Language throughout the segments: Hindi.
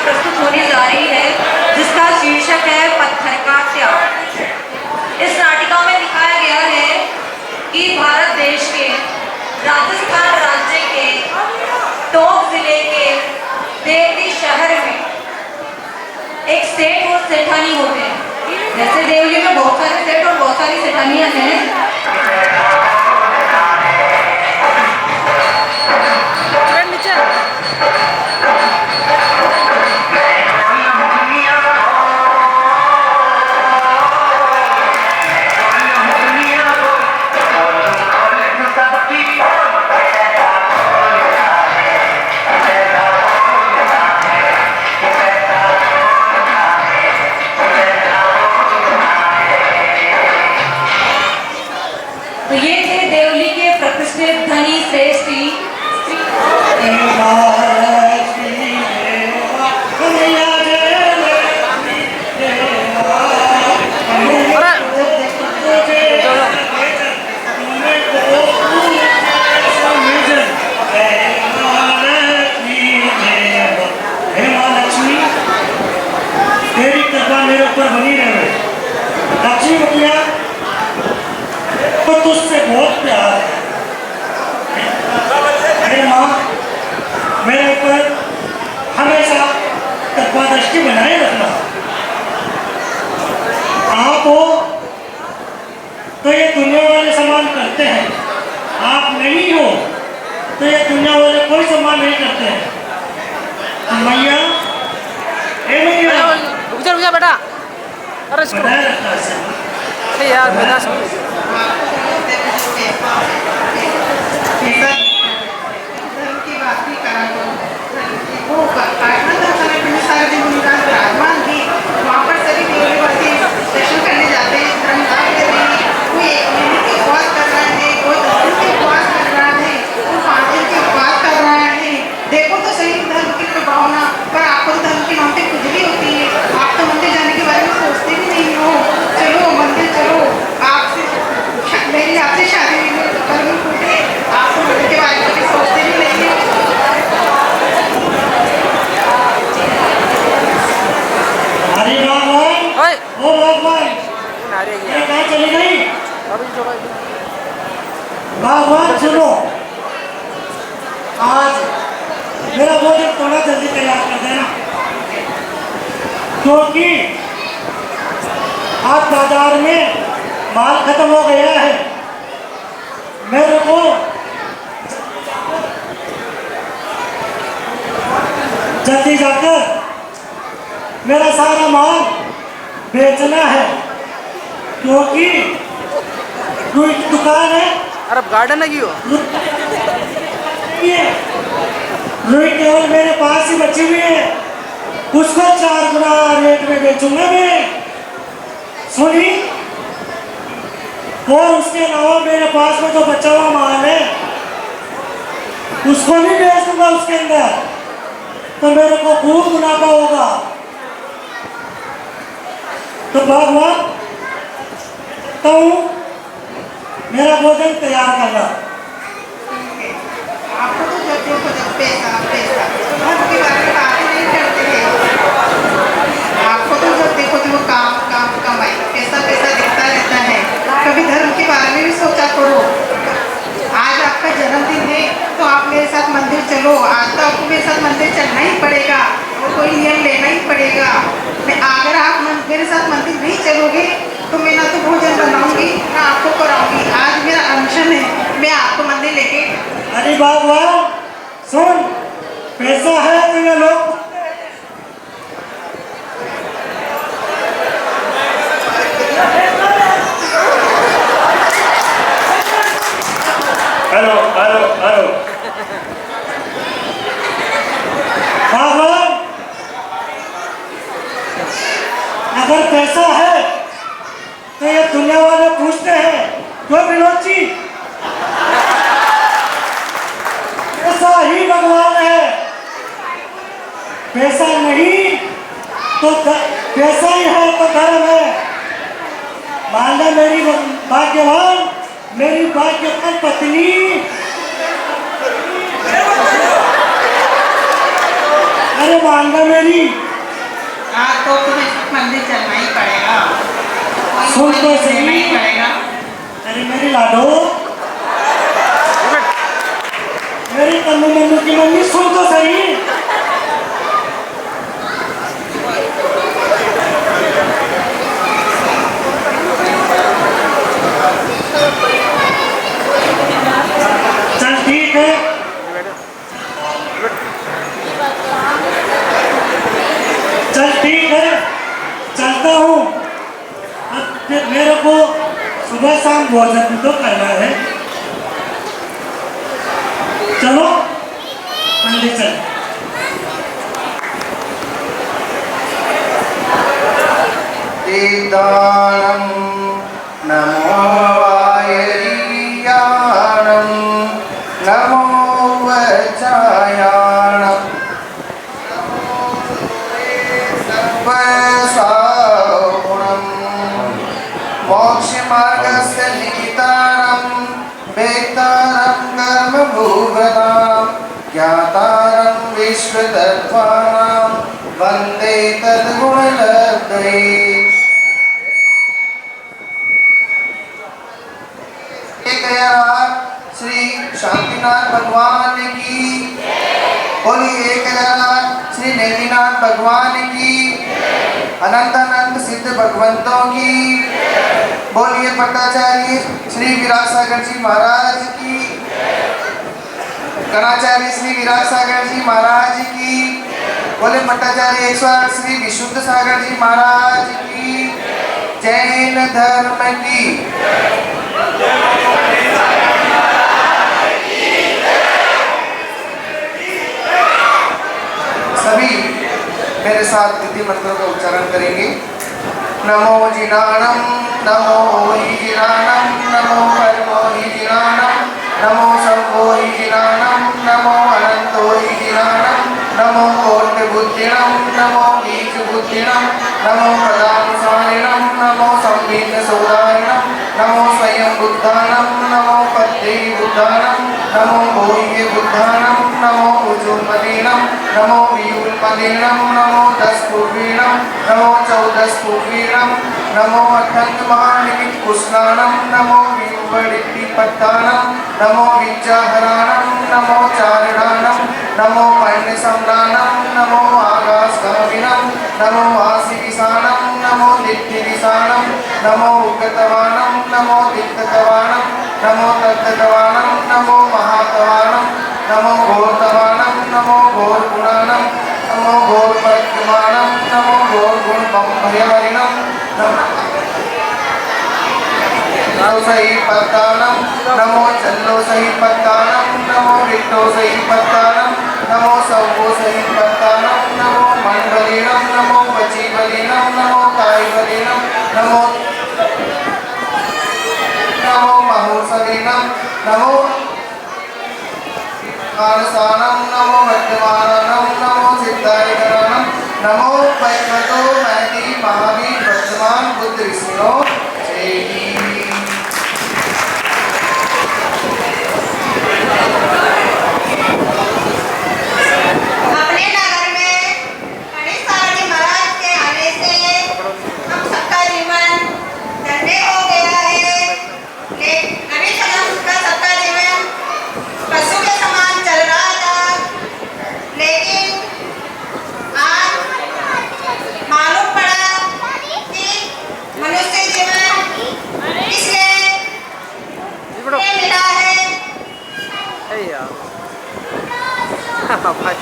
प्रस्तुत होने जा रही है, जिसका शीर्षक है पत्थर का त्याग। इस नाटिका में दिखाया गया है कि भारत देश के राजस्थान राज्य के टोंक जिले के देवली शहर में एक सेठ और सेठानी होते हैं। जैसे देवली में बहुत सारे सेठ और बहुत सारी सेठानियां हैं। तो ये थे देवली के प्रतिष्ठित धनी श्रेष्ठी मेरे ऊपर बनी रहे। लक्ष्मी बतिया तो तुझसे बहुत प्यार है। अरे माँ, मेरे ऊपर हमेशा कृपा दृष्टि बनाए रखना। आप हो तो ये दुनिया वाले सम्मान करते हैं, आप नहीं हो तो ये दुनिया वाले कोई सम्मान नहीं करते हैं। मैया, ए मैया, रुक जा बेटा। अरे बनाए रखना यार बता दर्शन करने जाते हैं, धर्म कोई एक महीने की उपवास कर रहा है, कोई 10 दिन की उपवास कर रहा है, कोई 5 दिन की उपवास कर रहा है। देखो तो सही धर्म की प्रभावना। पर आपको तो धर्म की नाम पे खुजली होती है। आप तो मंदिर जाने के बारे में सोचते भी नहीं हो। चलो मंदिर चलो, आपसे मेरी आपसे शादी नहीं हुई तो कर भी फूटे, आप तो मंदिर के बारे में सोचते भी नहीं हो। अरे भगवान, ओ भगवान, ये कहाँ चली गई? भगवान सुनो, आज मेरा भोजन थोड़ा जल्दी तैयार कर देना, क्योंकि आज बाजार में माल खत्म हो गया है। मेरे को जल्दी जाकर मेरा सारा माल बेचना है, क्योंकि कोई दुकान है। अरे गार्डन है क्यों? रुई केवल मेरे पास ही बची हुई है, उसको 4 गुना रेट में बेचूंगा मैं। सुनी, और उसके अलावा मेरे पास में जो बचा हुआ माल है उसको भी बेच दूंगा उसके अंदर, तो मेरे को खूब मुनाफा होगा। तो भगवान तो मेरा भोजन तैयार करना। आपको तो जब देखो जब पैसा पैसा धर्म के बारे में बातें नहीं करते हैं। आपको तो जब देखो तो वो काम काम कमाई पैसा पैसा दिखता रहता है। कभी धर्म के बारे में भी सोचा करो। आज आपका जन्मदिन है तो आप मेरे साथ मंदिर चलो। आज तो आपको मेरे साथ मंदिर चलना ही पड़ेगा, और कोई नियम लेना ही पड़ेगा। अगर आप मेरे साथ मंदिर नहीं चलोगे तो मैं ना तो भोजन बनाऊंगी ना आपको कराऊंगी। आज मेरा अनशन है, मैं आपको मंदिर लेके। अरे भगवान सुन, पैसा है तो ये लोग हेलो हेलो हेलो भगवान, अगर पैसा है तो ये दुनिया वाले पूछते हैं क्यों विनोद जी, पैसा ही भगवान है। पैसा नहीं तो पैसा ही है तो धर्म है। मानना मेरी भाग्यवान, मेरी भाग्यवान पत्नी। अरे कैसे मानगा मेरी? हाँ तो तुम्हें मंदिर चलना ही पड़ेगा, सुन तो सही। देना ही पड़ेगा। अरे मेरी लाडो, मेरी तन्नू मन्नू की मम्मी, सुन तो सही। चल ठीक है, चल ठीक है, चलता हूँ। अब फिर मेरे को सुबह शाम भोजन तो करना है। चलो मंदिर चल। तीर्थाणं नमो वायरीयाणं नमो वचायाणं नमो सर्वसाहुणं मोक्षमार्गस्य निहितारं वेत्तारं कर्मभूगतां ज्ञातारं विश्वतत्त्वानां वन्दे तद्गुणलब्धये। श्री शांतिनाथ भगवान की बोलिए, एक श्री नेमिनाथ भगवान की, अनंत अनंत सिद्ध भगवंतों की बोलिए, पट्टाचार्य श्री विराट सागर जी महाराज की, गणाचार्य श्री विराट सागर जी महाराज की, बोले पट्टाचार्य 108 श्री विशुद्ध सागर जी महाराज की, जैन धर्म की। सभी मेरे साथ विधि मंत्रों का उच्चारण करेंगे। नमो जिनाणम नमो ही जिनाणम नमो परमो ही जिनाणम नमो सर्वो ही जिनाणम नमो अनंतो ही जिनाणम नमो कोटि बुद्धिणम नमो बीज बुद्धिणम नमो प्रदानुसारिणम नमो संविघ्न सौदारिणम नमो स्वयं बुद्धाणम नमो पद्मे बुद्धाणम नमो भोह्य बुद्धाणम नमो उजुर्मदीणम नमो व्यूल्मदीणम नमो दस्पूर्वीणम नमो चौदस्पूर्वीणम नमो अठंग महानिमित कुशलाणम नमो व्यूवडिपत्ताणम नमो विद्याहराणम नमो चारणाणम नमो मण्यसम्राणम नमो आकाशगामिनम नमो वासिविसाणम नमो दिट्ठिविसाणम नमो उग्गतवाणम नमो दिक्कतवाणम नमो तत्तवाणम नमो महातवाणम नमो घोरतवाणम नमो घोरगुणाणम नमो घोरपरिक्रमाणम नमो घोरगुणभयवरिणम नमो सही पत्ताणम नमो चल्लो सही पत्ताणम नमो रिट्टो सही पत्ताणम नमो सव्वो सही पत्ताणम नमो मनबलीणम नमो वचीबलीणम नमो कायबलीणम नमो नमो महोत्सवीणम नमो मानसानम नमो वर्तमानम नमो सिद्धायकरणम नमो वैष्णतो महदी महावीर वर्तमान बुद्ध विष्णु जय ही। अपने नगर में गणेश सागर जी महाराज के आने से हम सबका जीवन धन्य हो गया है। अभी तक का सबका जीवन पशु के समान चल रहा था, लेकिन आज मालूम पड़ा कि मनुष्य जीवन इसलिए मिला है। Hey यार भाई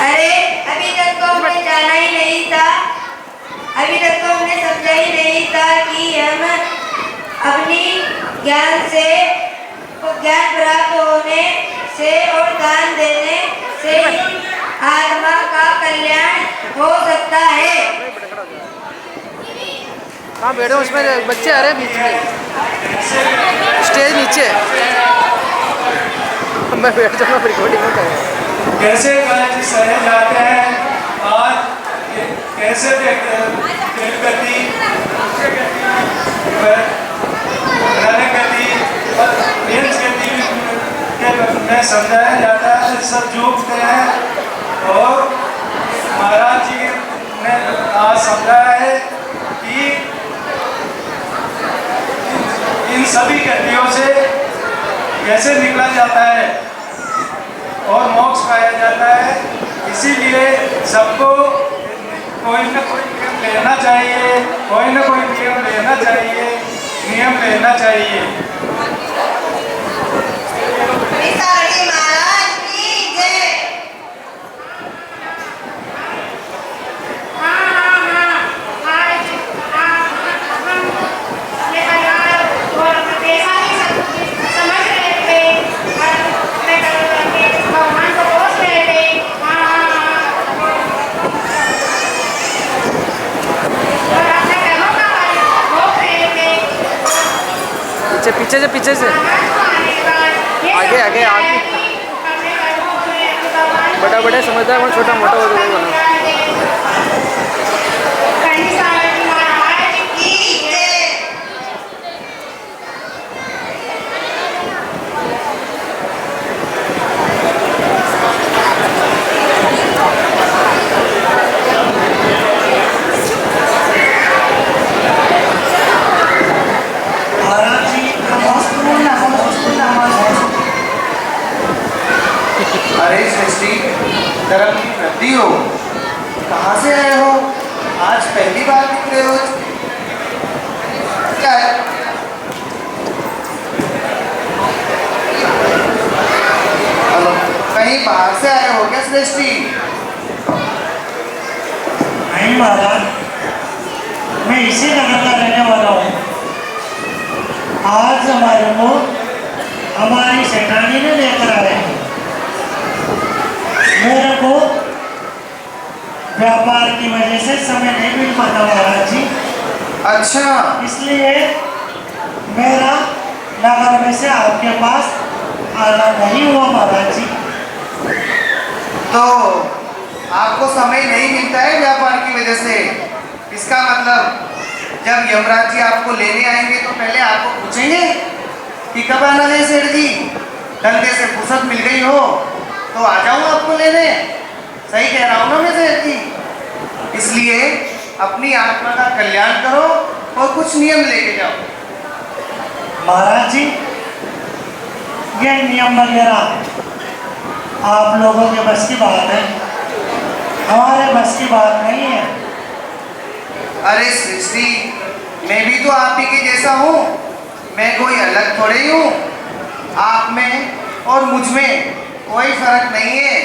अरे अभी तक तो हमने जाना ही नहीं था, अभी तक तो हमने समझा ही नहीं था कि हम अपनी ज्ञान प्राप्त होने से और दान देने से आत्मा का कल्याण हो सकता है। हाँ बैठो, उसमें बच्चे आ रहे हैं बीच में, स्टेज नीचे मैं बैठ जाऊँगा, रिकॉर्डिंग में करूँगा। कैसे कॉलेज शहर जाते हैं, आज कैसे देखते हैं तिरुपति गति और प्रियंस गति में समझाया जाता है, सब झूठते हैं। और महाराज जी ने आज समझाया है कि इन सभी गतियों से कैसे निकला जाता है और मोक्ष पाया जाता है। इसीलिए सबको कोई ना कोई नियम लेना चाहिए, कोई ना कोई नियम लेना चाहिए, नियम लेना चाहिए। महाराज की जय। पीछे से आगे आगे आगे बड़ा बड़ा समझदार और छोटा मोटा हो जाएगा। महाराज जी अरे सृष्टि, धर्म की वृद्धि हो, कहाँ से आए हो? आज पहली बार निकले हो? क्या है? हेलो, कहीं बाहर से आए हो क्या सृष्टि? नहीं महाराज, मैं इसी नगर का रहने वाला हूँ। आज हमारे को हमारी सेठानी ने लेकर आए हैं। मेरे को व्यापार की वजह से समय नहीं मिल पाता महाराज जी, अच्छा, इसलिए मेरा नगर में से आपके पास आना नहीं हुआ महाराज जी। तो आपको समय नहीं मिलता है व्यापार की वजह से? इसका मतलब जब यमराज जी आपको लेने आएंगे तो पहले आपको पूछेंगे कि कब आना है सेठ जी, धंधे से फुर्सत मिल गई हो तो आ जाऊँ आपको लेने। सही कह रहा हूँ ना मैं सेठ जी? इसलिए अपनी आत्मा का कल्याण करो और कुछ नियम लेके जाओ। महाराज जी, ये नियम वगैरह आप लोगों के बस की बात है, हमारे बस की बात नहीं है। अरे सृष्टि, मैं भी तो आप ही के जैसा हूँ, मैं कोई अलग थोड़े ही हूँ। आप में और मुझ में कोई फर्क नहीं है।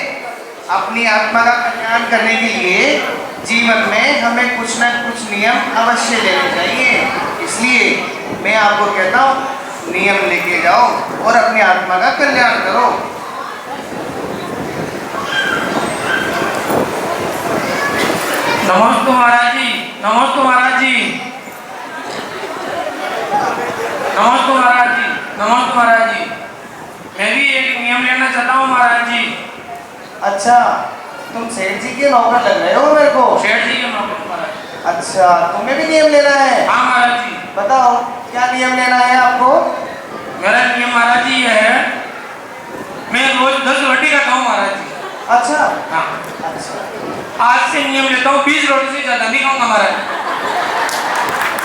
अपनी आत्मा का कल्याण करने के लिए जीवन में हमें कुछ न कुछ नियम अवश्य लेने चाहिए। इसलिए मैं आपको कहता हूँ, नियम लेके जाओ और अपनी आत्मा का कल्याण करो। नमस्ते महाराज जी, नमस्ते महाराज जी, नमस्ते महाराज जी, नमस्ते महाराज जी। मैं भी एक नियम लेना चाहता हूँ महाराज जी। अच्छा, तुम सेठ जी के नौकर लग रहे हो मेरे को? सेठ जी के नौकर महाराज। अच्छा, तुम्हें भी नियम लेना है? हाँ महाराज जी। बताओ क्या नियम लेना है आपको? मेरा नियम महाराज जी ये है, मैं रोज 10 रोटी खाता हूँ महाराज जी। अच्छा, हाँ, अच्छा। आज से नियम लेता हूँ 20 रोटी से ज्यादा नहीं खाऊंगा महाराज।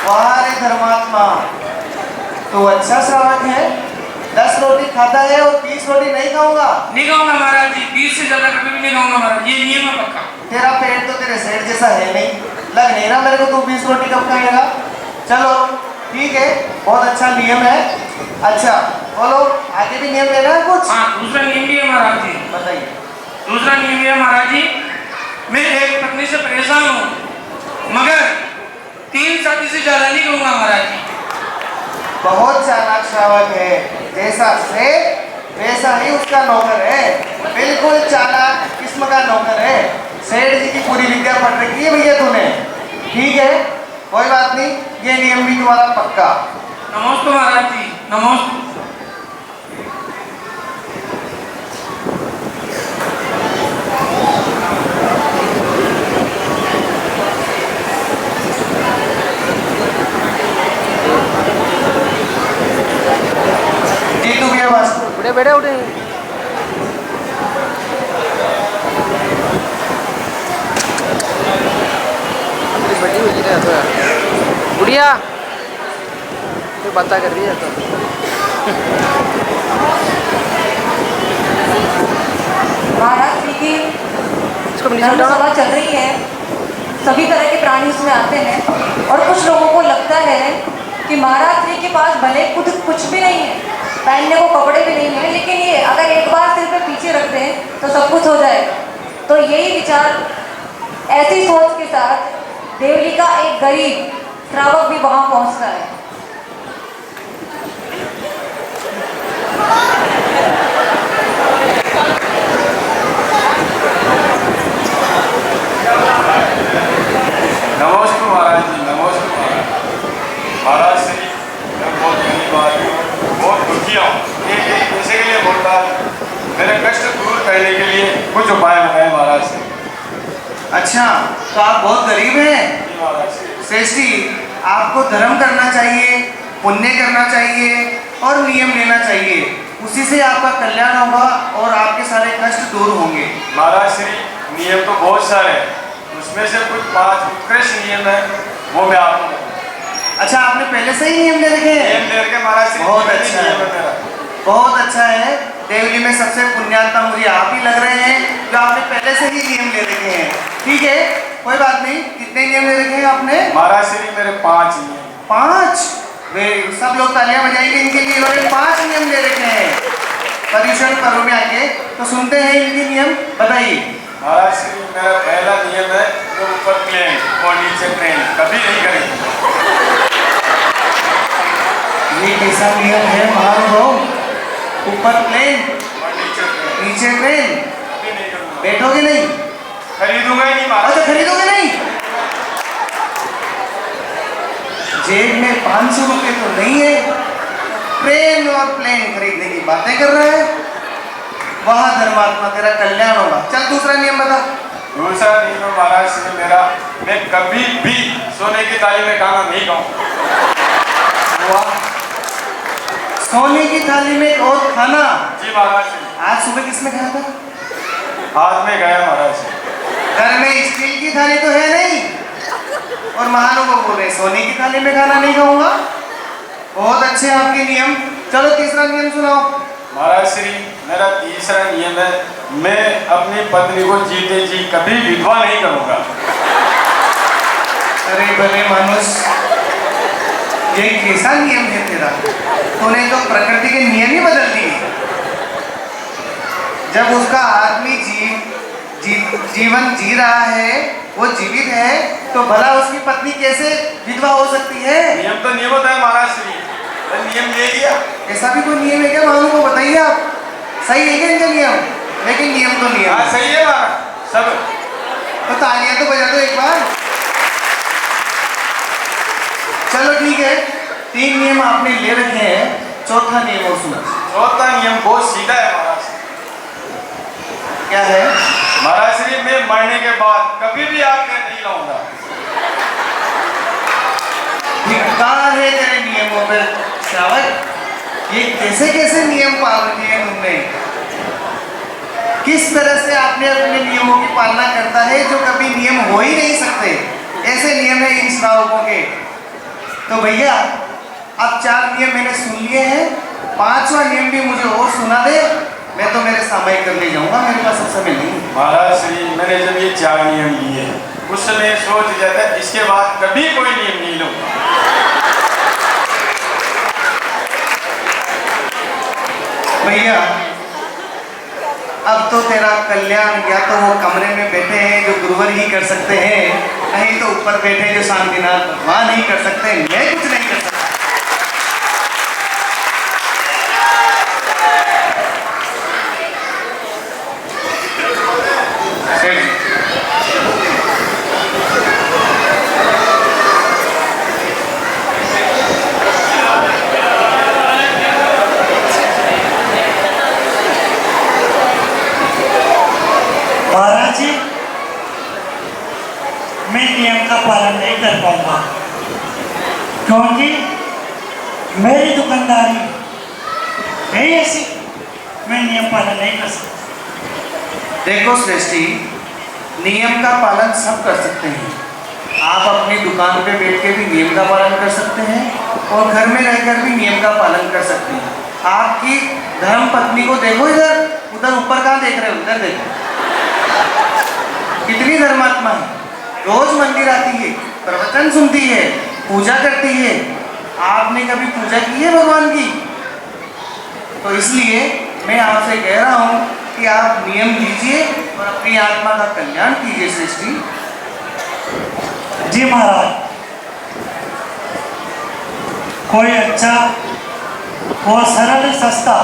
वाह रे धर्मात्मा, तो अच्छा श्रावक है। 10 रोटी खाता है और 20 रोटी नहीं खाऊंगा। नहीं खाऊंगा महाराज जी, 20 से ज्यादा कभी भी नहीं खाऊंगा महाराज, ये नियम है पक्का। तेरा पेट तो तेरे सेठ जैसा है नहीं, लग नहीं रहा मेरे को तू 20 रोटी कब खाएगा। चलो ठीक है, बहुत अच्छा नियम है। अच्छा बोलो, आगे भी नियम लेना है कुछ? हाँ, दूसरा नियम भी है महाराज जी। बताइए। दूसरा नियम ये है महाराज जी, मैं एक पत्नी से परेशान हूँ, मगर 3 शादी से ज्यादा नहीं करूँगा महाराज जी। बहुत चालाक श्रावक है, जैसा सेठ वैसा ही उसका नौकर है। बिल्कुल चालाक किस्म का नौकर है। सेठ जी की पूरी विद्या पढ़ रखी है भैया तूने। ठीक है, कोई बात नहीं, ये नियम भी तुम्हारा पक्का। नमस्ते महाराज जी, नमस्ते। जीतू भैया बस। बड़े बड़े उठे बड़ी हुई है तो गुड़िया तो बातें कर रही है तो महाराज जी की इसको नीचे धर्म हटाओ। सभा चल रही है, सभी तरह के प्राणी उसमें आते हैं और कुछ लोगों को लगता है कि महाराज जी के पास भले खुद कुछ भी नहीं है, पहनने को कपड़े भी नहीं है, लेकिन ये अगर एक बार सिर पे पीछे रख दें तो सब कुछ हो जाएगा। तो यही विचार, ऐसी सोच के साथ देवली का एक गरीब श्रावक भी वहां पहुंचता है। नमस्ते महाराज जी, नमस्ते महाराज। महाराज श्री मैं बहुत गरीब आदमी हूँ, बहुत दुखी हूँ। ये पैसे के लिए बोलता है, मेरे कष्ट दूर करने के लिए कुछ उपाय बताए महाराज से। अच्छा, तो आप बहुत गरीब हैं। जी महाराज श्री। श्रेष्ठ जी, आपको धर्म करना चाहिए, पुण्य करना चाहिए और नियम लेना चाहिए। उसी से आपका कल्याण होगा और आपके सारे कष्ट दूर होंगे। महाराज श्री, नियम तो बहुत सारे हैं, उसमें से कुछ 5 उत्कृष्ट नियम है, वो मैं आपको बताऊं। अच्छा, आपने पहले से ही नियम ले रखे हैं? नियम ले रखे महाराज श्री। बहुत अच्छा नियम है है, मेरा। बहुत अच्छा है। देवली में सबसे पुण्यात्मा मुझे आप ही लग रहे हैं, जो आपने पहले से ही नियम ले रखे हैं। ठीक है, कोई बात नहीं। कितने नियम ले रखे हैं आपने? महाराज श्री, मेरे 5 नियम। 5? वे सब लोग तालियां बजाएंगे इनके लिए। इन्होंने 5 नियम ले रखे हैं। पर्यूषण पर्व में आके तो सुनते हैं इनके नियम, बताइए। महाराज श्री, मेरा पहला नियम है जो ऊपर प्लेन और नीचे ट्रेन कभी नहीं करेंगे। ये कैसा नियम है महानुभाव? ऊपर प्लेन और नीचे ट्रेन नीचे ट्रेन, कभी नहीं करूंगा। बैठोगे नहीं? खरीदूंगा ही नहीं महाराज। अच्छा, खरीदोगे नहीं? जेब में 500 रुपये तो नहीं है, ट्रेन और प्लेन खरीदने की बातें कर रहा है। वहां धर्मात्मा, तेरा कल्याण होगा। चल, दूसरा नियम बता। दूसरा नियम है महाराज श्री मेरा, मैं कभी भी सोने की थाली में खाना नहीं खाऊं। वाह, सोने की थाली में और खाना। जी महाराज श्री। आज सुबह किसमें खाया था? हाथ में गया महाराज श्री। घर में स्टील की थाली तो है नहीं, और महानुभाव बोल रहे सोने की थाली में खाना नहीं खाऊंगा। बहुत अच्छे आपके नियम। चलो, तीसरा नियम सुनाओ। महाराज श्री, मेरा तीसरा नियम है, मैं अपनी पत्नी को जीते जी कभी विधवा नहीं करूंगा। अरे भले मनुष्य, ये कैसा नियम है तेरा? तूने तो प्रकृति के नियम ही बदल दिए। जब उसका आदमी जीवन जी रहा है, वो जीवित है, तो भला उसकी पत्नी कैसे विधवा हो सकती है? नियम तो नियम होता है महाराज श्री, नियम ले लिया। ऐसा भी कोई नियम है क्या? मालूम को बताइए आप। सही है क्या इनका नियम? लेकिन नियम तो नियम हाँ है। सही है महाराज सब। तो तालियां तो बजा दो एक बार। चलो ठीक है, 3 नियम आपने ले रखे हैं, चौथा नियम और सुना। चौथा नियम बहुत सीधा है महाराज। क्या है? महाराज श्री, मैं मरने के बाद कभी भी आग नहीं लाऊंगा। धिक्कार है तेरे नियमों पर श्रावक। ये कैसे कैसे नियम पालन किए तुमने? किस तरह से आपने अपने नियमों की पालना करता है जो कभी नियम हो ही नहीं सकते। ऐसे नियम है इन श्रावकों के। तो भैया, अब 4 नियम मैंने सुन लिए हैं, 5वां नियम भी मुझे और सुना दे। मैं तो मेरे सामयिक कर ले जाऊंगा, मेरे पास अब समय नहीं। महाराज श्री, मैंने जब ये 4 नियम लिए उस समय सोच जाता है इसके बाद कभी कोई नियम नहीं लूंगा। भैया, अब तो तेरा कल्याण या तो वो कमरे में बैठे हैं जो गुरुवर ही कर सकते हैं, नहीं तो ऊपर बैठे जो शांतिनाथ भगवान ही कर सकते हैं। मैं कुछ नहीं कर सकता। महाराज जी, मैं नियम का पालन नहीं कर पाऊंगा, क्योंकि मेरी दुकानदारी है ऐसी, मैं नियम पालन नहीं कर सकता। देखो श्रेष्ठी, नियम का पालन सब कर सकते हैं, आप अपनी दुकान पे बैठ के भी नियम का पालन कर सकते हैं और घर में रहकर भी नियम का पालन कर सकते हैं। आपकी धर्म पत्नी को देखो, इधर उधर ऊपर कहाँ देख रहे हो, उधर देखो, कितनी धर्मात्मा है, रोज मंदिर आती है, प्रवचन सुनती है, पूजा करती है। आपने कभी पूजा की है भगवान की? तो इसलिए मैं आपसे कह रहा हूँ कि आप नियम लीजिए और अपनी आत्मा का कल्याण कीजिए सृष्टि। जी महाराज, कोई अच्छा और सरल सस्ता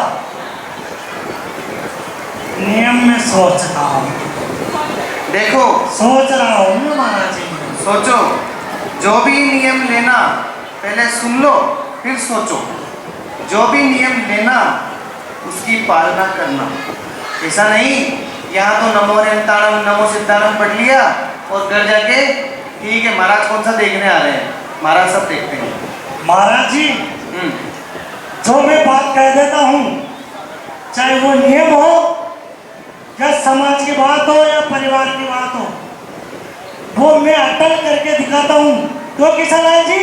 नियम में सोचता हूँ, देखो सोच रहा हूँ ना महाराज जी। सोचो, जो भी नियम लेना पहले सुन लो फिर सोचो। जो भी नियम लेना उसकी पालना करना। ऐसा नहीं यहाँ तो नमो रेंताणम नमो सिद्धानम पढ़ लिया और घर जाके ठीक है महाराज कौन सा देखने आ रहे हैं, महाराज सब देखते हैं। महाराज जी, जो मैं बात कह देता हूँ, चाहे वो नियम हो या समाज की बात हो या परिवार की बात हो, वो मैं अटल करके दिखाता हूँ। तो किसान है जी,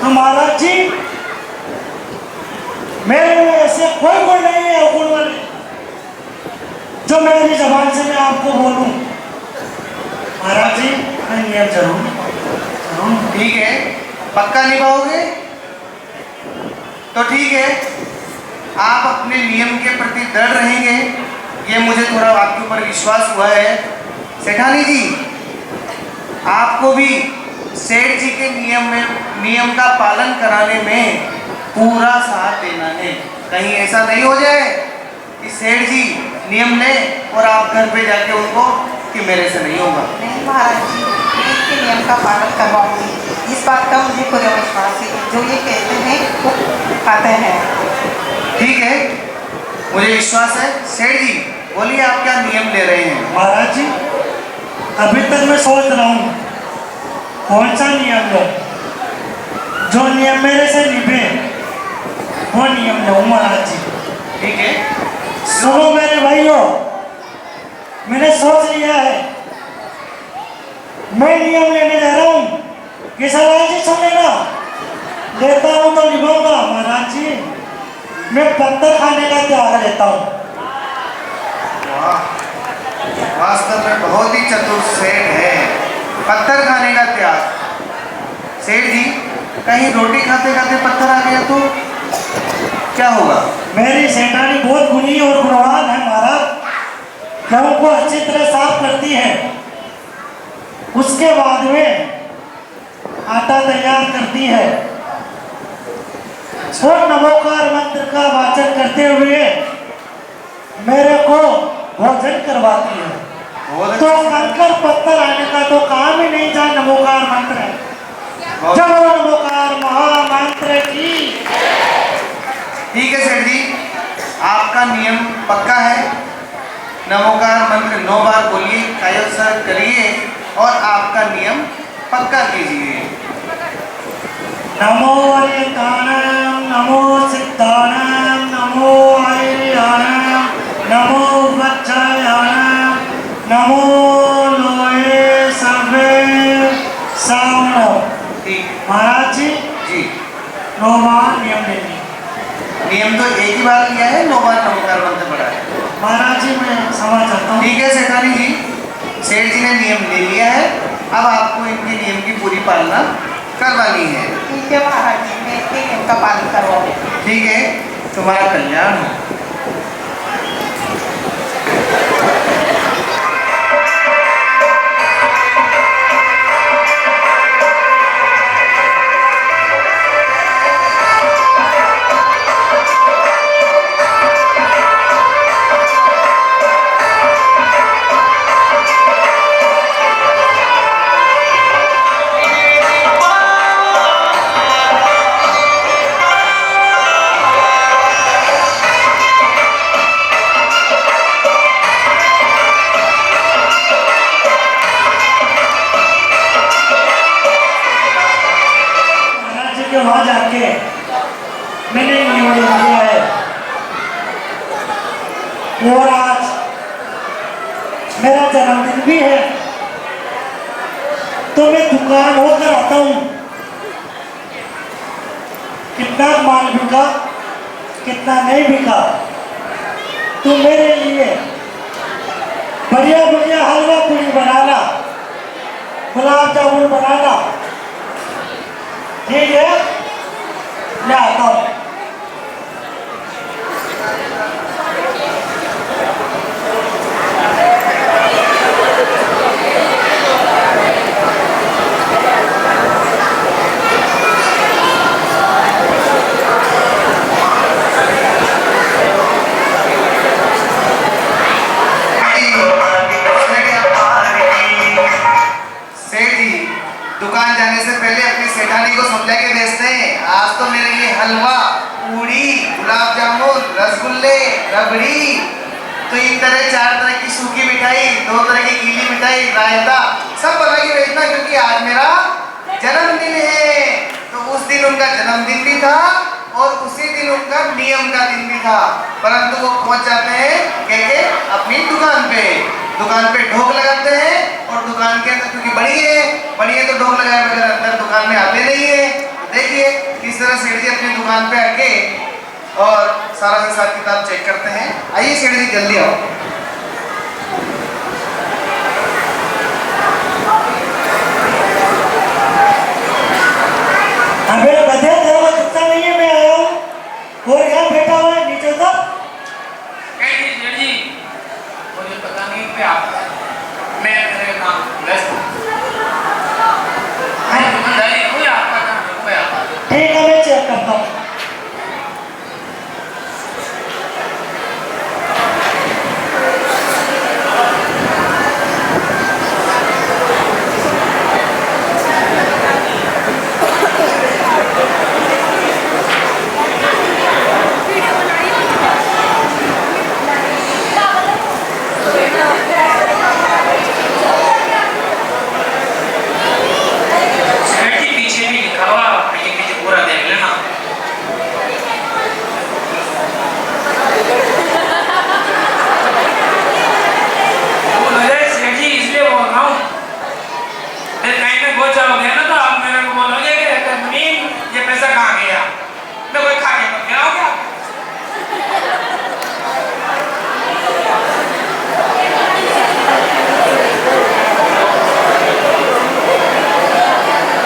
तो महाराज जी मेरे में ऐसे कोई गुण नहीं है अवगुण वाले जो मेरी जबान से मैं आपको बोलूं। महाराज जी मैं नियम जरूर ठीक है, पक्का निभाओगे? तो ठीक है, आप अपने नियम के प्रति दृढ़ रहेंगे, ये मुझे थोड़ा आपके ऊपर विश्वास हुआ है। सेठानी जी, आपको भी सेठ जी के नियम का पालन कराने में पूरा साथ देना है। कहीं ऐसा नहीं हो जाए कि सेठ जी नियम ले और आप घर पे जाके उनको कि मेरे से नहीं होगा। नहीं महाराज जी, मैं इनके नियम का पालन करवाऊंगी, इस बात का मुझे पूरा विश्वास है। जो ये कहते हैं वो पाते हैं। ठीक है, मुझे विश्वास है। सेठ जी बोलिए, आप क्या नियम ले रहे हैं? महाराज जी, अभी तक मैं सोच रहा हूँ कौन सा नियम लो, जो नियम मेरे से निभे वो नियम लो महाराज जी। ठीक है, सुनो मेरे भाइयों, मैंने सोच लिया है, मैं नियम लेने जा रहा हूँ। किसान जी सुनेगा, लेता हूँ तो निभाऊंगा। महाराज जी, मैं पत्थर खाने का त्याग लेता हूँ। वास्तव में बहुत ही चतुर सेठ है, पत्थर खाने का त्याग। सेठ जी, कहीं रोटी खाते खाते पत्थर आ गया तो क्या होगा? मेरी सेठानी बहुत गुणी और गुणवान है महाराज, गेहूं को अच्छी तरह साफ करती है, उसके बाद में आटा तैयार करती है और नमोकार मंत्र का वाचन करते हुए मेरे को भोजन करवाती है। तो कंकर पत्थर आने का तो काम ही नहीं, जहाँ नमोकार मंत्र है। जब नमोकार महामंत्र की। ठीक है सेठ जी, आपका नियम पक्का है। नमोकार मंत्र 9 बार बोलिए, कायोत्सर्ग करिए और आपका नियम पक्का कीजिए। नमो रेंताणम नमो सिद्धानम नमो आर्याणम नमो वज्रायणम नमो लोहे सर्वे सावण। महाराज जी, 9 बार नियम लेंगे। नियम तो एक ही बार लिया है, 9 बार नमोकार मंत्र पढ़ा है। महाराज जी मैं समझ चाहता हूँ। ठीक है सेठानी जी, सेठ जी ने नियम ले लिया है, अब आपको इनके नियम की पूरी पालना करवानी है। ठीक है महाराज जी, मैं इनके नियम का पालन करवाऊंगी। ठीक है, तुम्हारा कल्याण हो। वहां जाके मैंने नियम ले लिया है और आज मेरा जन्मदिन भी है, तो मैं दुकान होकर आता हूँ। कितना माल बिका, कितना नहीं बिका, तो मेरे लिए बढ़िया बढ़िया हलवा पूरी बनाना, गुलाब जामुन बनाना। ठीक है, मैं आता हूँ। सेठ जी, दुकान जाने से पहले अपनी सेठानी को समझा के भेजते हैं। आज तो मेरे लिए हलवा, पूड़ी, गुलाब जामुन, रसगुल्ले, रबड़ी, तो इन तरह 4 तरह की सूखी मिठाई, 2 तरह की गीली मिठाई, रायता सब बना के भेजना, क्योंकि आज मेरा जन्मदिन है। तो उस दिन उनका जन्मदिन भी था और उसी दिन उनका नियम का दिन भी था, परंतु वो पहुंच जाते हैं कह के अपनी दुकान पे ढोक लगाते हैं। और दुकान के अंदर, क्योंकि बड़ी है तो ढोक लगाए बगैर अंदर दुकान में आते नहीं है। देखिए किस तरह सेठ जी अपनी दुकान पे आके और सारा हिसाब किताब चेक करते हैं। आइए सेठ जी जल्दी आओ। अबे गधे, तेरे को दिखता नहीं है मैं आया हूँ और यहाँ बैठा हुआ है नीचे तक। सेठ जी, मुझे पता नहीं कि आप, मैं मेरे काम व्यस्त हूँ। मैं दुकानदारी हूँ या आपका काम है? ठीक है, मैं चेक करता हूँ। सेठ जी, पीछे भी लिखा हुआ, पीछे पूरा देख लेना। सेठ जी, इसलिए बोल रहा हूँ, कहीं में गोचर हो गया ना तो आप मेरे को बोलोगे कि मुनीम ये पैसा कहाँ गया, मैं कोई खा के गया हो क्या?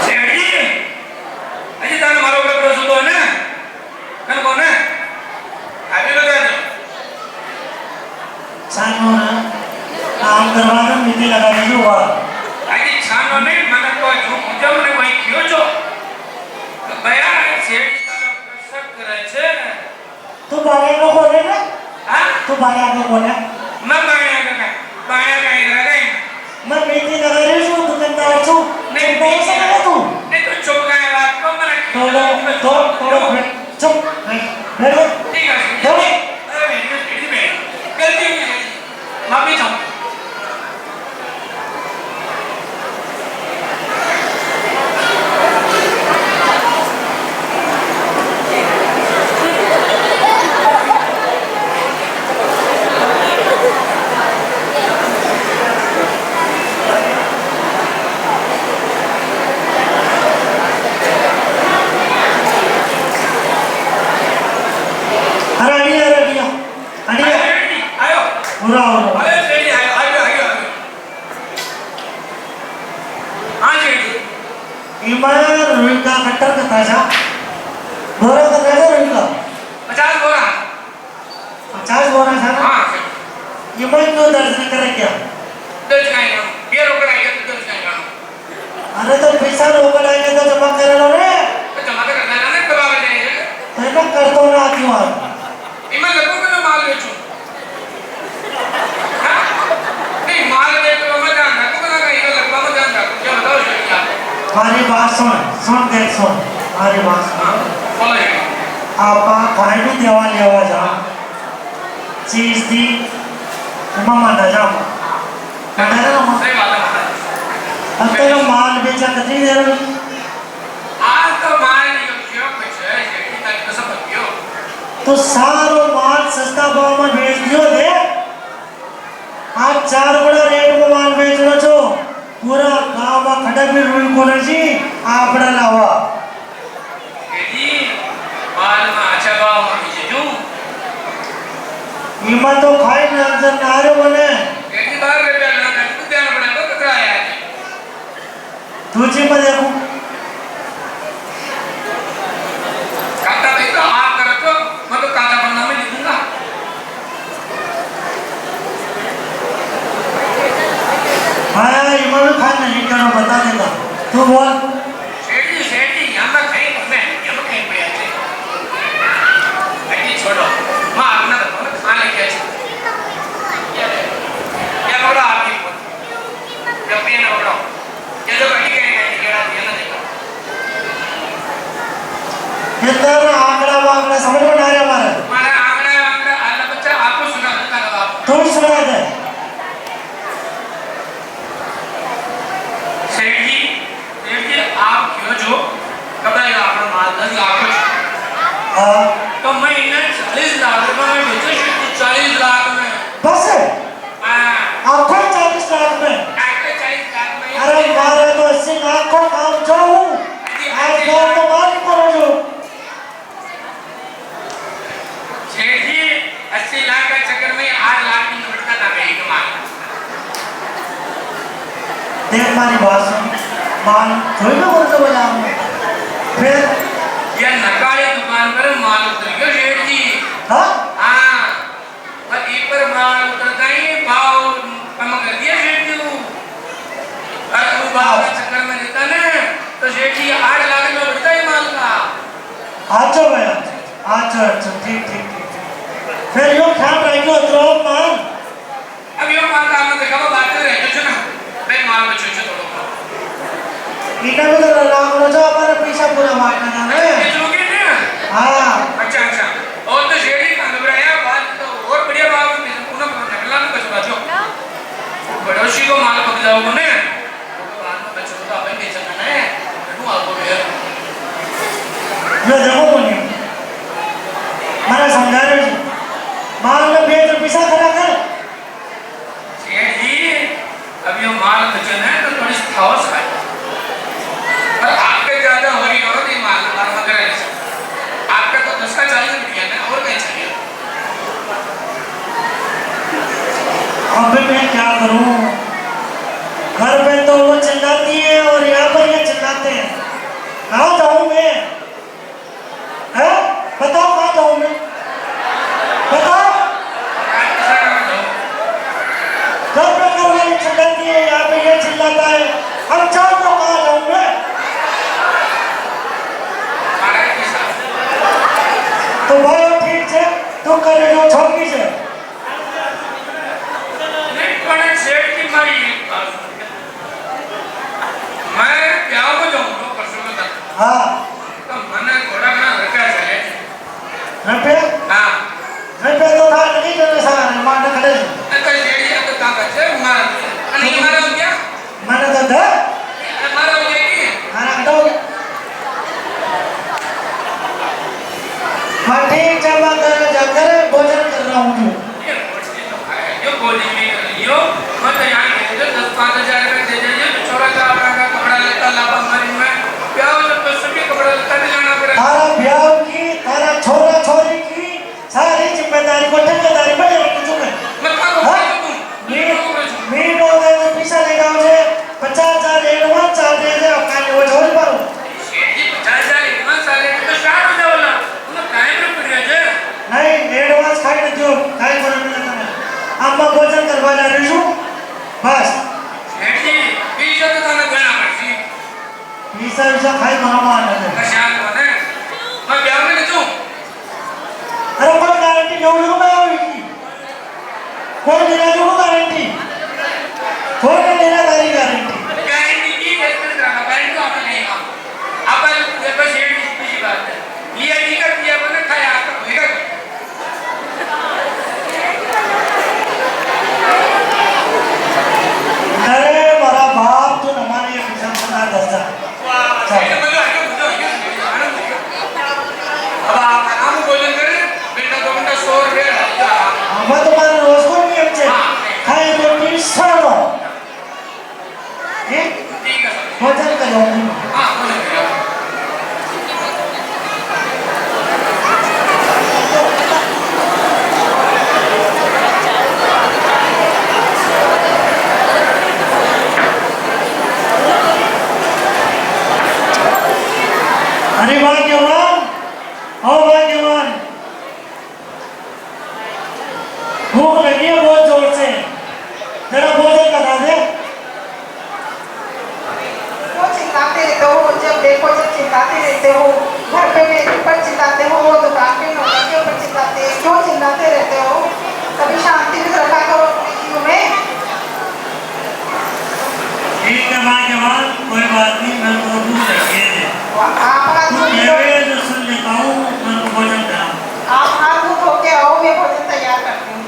सेठ जी, अजी ताने मारो का प्रश्न तो है ना, कौन है? आगे बता दो। छान होना, काम करवाना, नीति लगाने की हुआ। आगे छानो नहीं, मैंने कोई झूठ पूछा, मैंने कोई क्यों जो भैया सेठ जी तारा शक करे छे। तू बाया को बोले ना, हाँ, तू बाया को बोले। मैं बाया का इधर गई। मैं नीति लगा रही हूँ, दुकानदार छू। नहीं, चुप कैसे लगा तू? नहीं तो चुप गए बात को मैंने थोड़ा चुप बैठ गए। ठीक है अरे मेरी गलती हुई है, माफी चाहूँ। अरे अड़िया आयो पूरा हो रहा। आयो सेठ जी, आयो। हाँ सेठ जी, ईमान रुई का कट्टर का पैसा बोरा का पैसा रुई का 50 बोरा। 50 बोरा था ना। हाँ सेठ, ईमान क्यों दर्ज नहीं करे क्या? दर्ज कहीं करूँ, ये रोकड़ा है तो दर्ज कहीं करूँ। अरे तो पैसा लोग लाएंगे तो जमा करे लो रे। तो जमा तो करना है ना, कब आ जाएंगे? तो ना कर दो ना आती वहाँ। मैं लगभग मैं माल बेचूं। हाँ? नहीं माल बेच तो मैं जान रहा हूँ, तो मैं लगभग मैं जान रहा हूँ। क्या बताओ सेठ जी आप? हमारी बात सुन देख सुन, हमारी बात सुन। बोलो ये। आपा कोई भी देवा लेवा जा चीज दी मामा ना जा ना मामा सही बात है महाराज। अब तो माल बेचा कितनी देर में? आज तो माल नहीं क्यों कुछ है, सेठ जी तक सब क्यों? तो सारो माल सस्ता भाव में बेच दियो दे। आज आज 4 बड़ा रेट में माल बेच लो छो पूरा गांव में खड़ा भी रुई कोने सी आपड़ा लावा जी माल में अच्छा भाव में बेचूं ईमा तो खाई नजर ना आ रहे बने केजी 12 रुपया ना तो देना पड़ेगा तो कितना आया तुझे में देखो काटा भाई तो आप करो तो मैं तो काटा बनना में लिखूंगा हाँ ईमा भी खाई नहीं करो बता देगा तू बोल सेठी यहाँ कहीं मैं यहाँ कहीं पे आते ऐसी छोड़ो माँ अपना तो खाने क्या क्या बोला आपकी जब भी ना बोलो ये तो कहीं कहीं कहीं क्या ये ना देखो ये तेरा आंकड़ा वांकड़ा समझ में ना आ रहा हमारा आंकड़ा आला बच्चा आपको सुना देता है आप तू सुना दे सेठ जी आप क्यों जो कब आएगा आपका माल 10 लाख हाँ तो मैं इन्हें 40 लाख रुपए में बेचूं 40 लाख में बस हाँ आपको 40 लाख में आपके 40 लाख में अरे मारे तो 80 लाख को काम जाऊं आज दौर तो मार करो जो सेठ जी 80 लाख का चक्कर में 8 लाख की नोट का दाम है कमाल देख हमारी बात सुन माल थोड़ी ना बोलते बाजार में फिर ये नकाली दुकान पर माल उतर गया सेठ जी हाँ हाँ पर एक पर माल उतर गई भाव कम कर दिया सेठ जी को और वो भाव का चक्कर में रहता ना तो सेठ जी 8 लाख में बढ़ता है माल का अच्छा भाई अच्छा अच्छा ठीक ठीक ठीक फिर यो ख्याल रखियो तो माल अब यो माल का मैं देखा बात कर रहे हो ना मैं माल में छोड़ छोड़ इधर उधर लाग लो जो हमारे पैसा पूरा मारना ना रे बेचोगे ना हाँ अच्छा अच्छा और तो शेडी का नबराया बात तो और बढ़िया बात है उन्हें नकला में बच बाजो बड़ोसी को माल पक जाओगे ना तो बाद में बच्चों को अपन बेच सकना है तो आपको फिर यो देखो बोलिए मैंने समझा रहे हो माल में बेच पैसा खड़ा कर सेठ जी अब ये माल बचना है तो थोड़ी थावस है पर आपके ज्यादा हो रही हो तो माल मार मगर है आपका तो 10 का 40 रुपया है और कहीं चाहिए अब मैं क्या करूं घर पे तो वो चिल्लाती है और यहाँ पर ये चिल्लाते हैं कहाँ जाऊं मैं हैं बताओ कहाँ जाऊं मैं बताओ घर पे घर वाली चिल्लाती है यहाँ पे ये चिल्लाता है अब जाओ तो कहाँ जाऊं मैं तो भाई ठीक है तो करे जो छोटी से सेठ की मारी मैं क्या हो जाऊंगा परसों तक हाँ तो मैंने थोड़ा ना रुपया चले रुपये हाँ रुपये तो था नहीं जो सारा मारने खड़े से तो सेठ जी तो काम करते मार नहीं मारा हो क्या मैंने तो दे मारा हो गया कि खाना खटाओगे हाँ ठीक है मैं जाकर भोजन कर रहा हूँ ये बोली में लियो मत यहाँ के 10-5 हज़ार रुपए दे दीजिए छोरा का आपका कपड़ा लेता लापा मारी में क्या हो तो सभी कपड़ा लेता नहीं जाना पड़ेगा तारा ब्याह की तारा छोरा छोरी की सारी जिम्मेदारी को ठेकेदारी पर लेके चुके मैं कहाँ हाँ? तुम मीट हो गए तो पैसा लेगा मुझे 50,000 एडवांस चाल दे दे और काले वो छोड़ पाऊँ सेठ जी 50,000 एडवांस साले तो स्टार्ट हो जाओ ना तुम टाइम पे पड़ रहे थे नहीं एडवांस खाई न जो खाई बोल मिला था अब मैं भोजन करवा जा रही हूँ बस सेठ जी 20 तो खाना गया मर्जी पैसा खाई मामा आना है कशाल बने मैं ब्याह में नहीं दूँ अरे कोई गारंटी नहीं होगी मैं होगी कोई देना जो गारंटी कोई नहीं देना गारंटी गारंटी की रेस्पेक्ट रखा गारंटी आपने नहीं काम अपन देखो सेठ जी की बात है लिया टिकट दिया बने खाया आपका होएगा अरे बड़ा बाप तो हमारे ये पीछे बना दस्ता अब आप आराम भोजन करें बेटा 2 घंटा 100 रुपया मैं तुम्हारे रोज को नहीं अच्छे खाए रोटी भूख लगी है बहुत जोर से, जरा भोजन करा दे। क्यों चिल्लाते रहते हो? जब देखो जब चिल्लाते रहते हो, घर पे मेरे ऊपर चिल्लाते हो, दुकान पे नौकर के ऊपर चिल्लाते हो, क्यों चिल्लाते रहते हो? कभी शांति भी रखा करो अपने जीव में। ठीक है माँ के बाद कोई बात नहीं, मेरे को भूख लगी है, आप हाथ तू धो कहे जो सुन लेता हूँ, मेरे को भोजन करा। आप हाथ धो के आओ, मैं भोजन तैयार करती हूँ।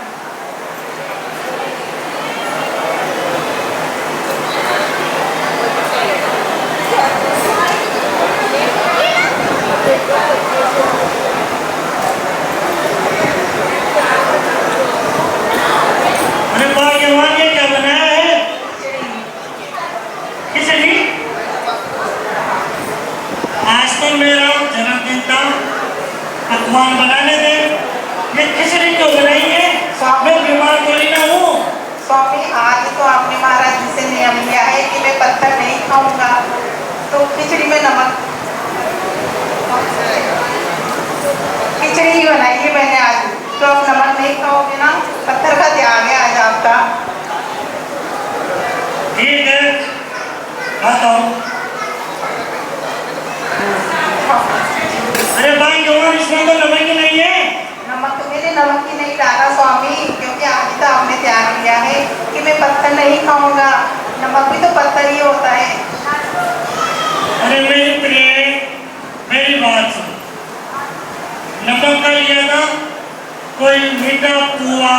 अरे माँ के बाद ये क्या बनाया है? खिचड़ी? आज तो मेरा जन्मदिन था, पकवान बनाने दे। ये खिचड़ी क्यों बनाई है? मैं बीमार थोड़ी ना हूँ। स्वामी, आज तो आपने महाराज जी से नियम लिया है कि मैं पत्थर नहीं खाऊंगा, तो खिचड़ी में नमक, खिचड़ी ही बनाई है मैंने आज। तो आप नमक नहीं खाओगे ना? पत्थर का त्याग है आज आपका। ठीक है, खाता हूँ। अरे भाई जवान, इसमें तो नमक ही नहीं है। नमक तो मैंने नमक ही नहीं डाला स्वामी, क्योंकि आज तो आपने त्याग लिया है कि मैं पत्थर नहीं खाऊंगा। नमक भी तो पत्थर ही होता है। अरे मेरी प्रिय, मेरी बात सुन। नमक का लिया था कोई मीठा पुआ,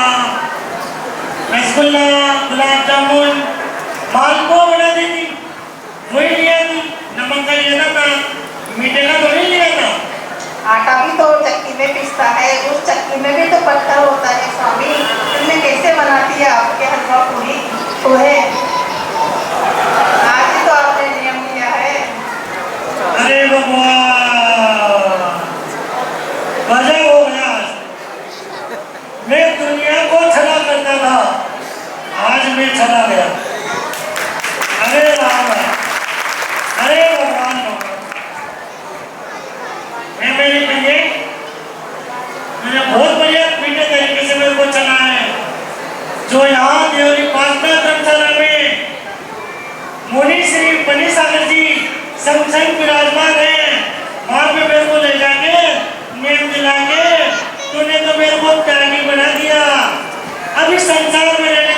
रसगुल्ला, गुलाब जामुन, मालपुआ बना देती, वही लिया थी। नमक का लिया था, मीठे का तो नहीं लिया था। आटा भी तो चक्की में पीसता है, उस चक्की में भी तो पत्थर होता है स्वामी। तुमने कैसे बनाती है आपके हलवा पूरी पोहे? आज ही तो आपने नियम लिया है। अरे भगवान, गजब हो गया। मैं दुनिया को छला करता था, आज मैं चला गया। अरे राम, अरे भगवान, मैं मेरी प्रिय, मैंने बहुत बढ़िया मीठे तरीके से मेरे को चला है। जो यहाँ देवरी पाटना धर्मशाला में मुनि श्री बनी सागर जी संग संग विराजमान है, वहां पे मेरे को ले जाके नियम दिला के तूने तो मेरे को त्यागी बना दिया। अभी संसार में रहने